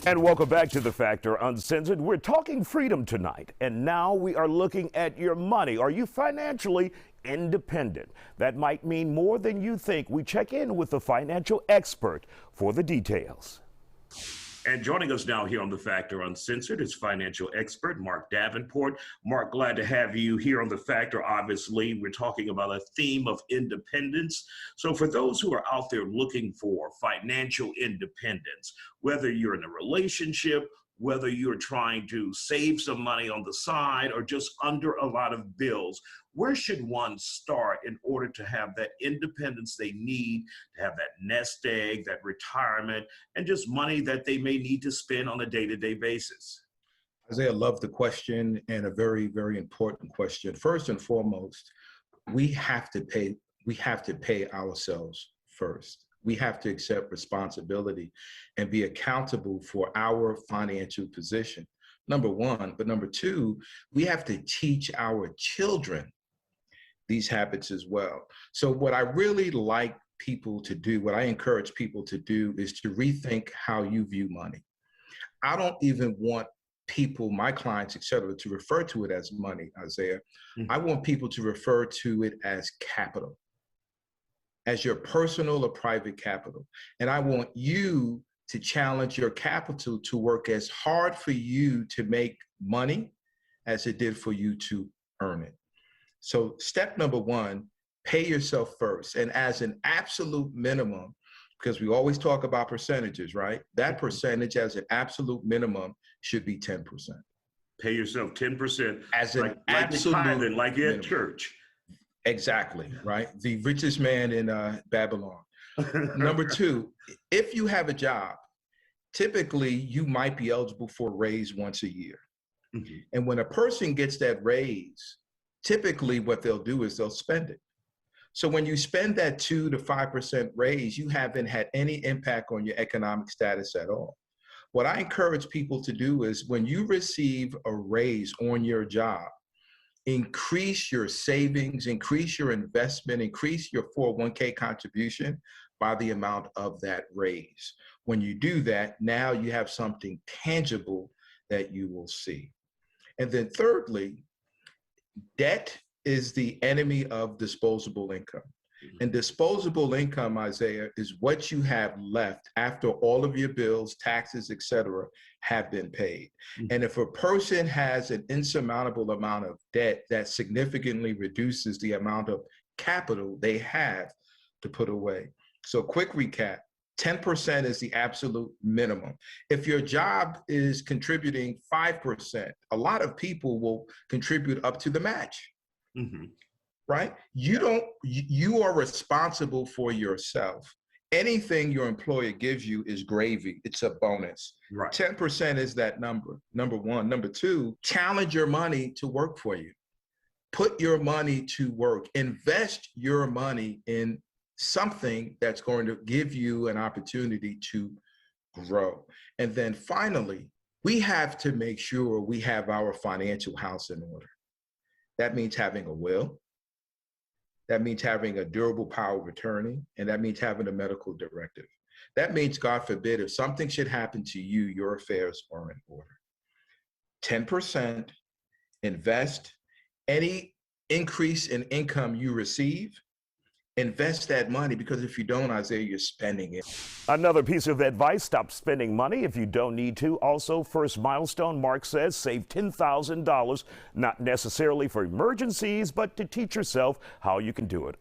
And welcome back to The Factor Uncensored. We're talking freedom tonight, and now we are looking at your money. Are you financially independent? That might mean more than you think. We check in with a financial expert for the details. And joining us now here on The Factor Uncensored is financial expert Mark Davenport. Mark, glad to have you here on The Factor. Obviously, we're talking about a theme of independence. So for those who are out there looking for financial independence, whether you're in a relationship, whether you're trying to save some money on the side or just under a lot of bills, where should one start in order to have that independence they need, to have that nest egg, that retirement, and just money that they may need to spend on a day-to-day basis? Isaiah, love the question, and a very, very important question. First and foremost, we have to pay ourselves first. We have to accept responsibility and be accountable for our financial position, number one. But number two, we have to teach our children these habits as well. So what I really like people to do, what I encourage people to do, is to rethink how you view money. I don't even want people, my clients, et cetera, to refer to it as money, Isaiah. I want people to refer to it as capital, as your personal or private capital. And I want you to challenge your capital to work as hard for you to make money as it did for you to earn it. So step number one, pay yourself first. And as an absolute minimum, because we always talk about percentages, right? That percentage as an absolute minimum should be 10%. Pay yourself 10%. As an absolute minimum. Like at minimum. Church. Exactly, right? The richest man in Babylon. Number two, if you have a job, typically you might be eligible for a raise once a year. And when a person gets that raise, typically what they'll do is they'll spend it. So when you spend that 2 to 5% raise, you haven't had any impact on your economic status at all. What I encourage people to do is when you receive a raise on your job, increase your savings, increase your investment, increase your 401k contribution by the amount of that raise. When you do that, now you have something tangible that you will see. And then thirdly, debt is the enemy of disposable income. And disposable income, Isaiah, is what you have left after all of your bills, taxes, et cetera, have been paid. And if a person has an insurmountable amount of debt, that significantly reduces the amount of capital they have to put away. So quick recap, 10% is the absolute minimum. If your job is contributing 5%, a lot of people will contribute up to the match. Right? You are responsible for yourself. Anything your employer gives you is gravy. It's a bonus. Right. 10% is that number one. Number two, challenge your money to work for you. Put your money to work. Invest your money in something that's going to give you an opportunity to grow. And then finally, we have to make sure we have our financial house in order. That means having a will. That means having a durable power of attorney, and that means having a medical directive. That means, God forbid, if something should happen to you, your affairs are in order. 10%, invest. Any increase in income you receive, invest that money, because if you don't, Isaiah, you're spending it. Another piece of advice, stop spending money if you don't need to. Also, first milestone, Mark says, save $10,000, not necessarily for emergencies, but to teach yourself how you can do it.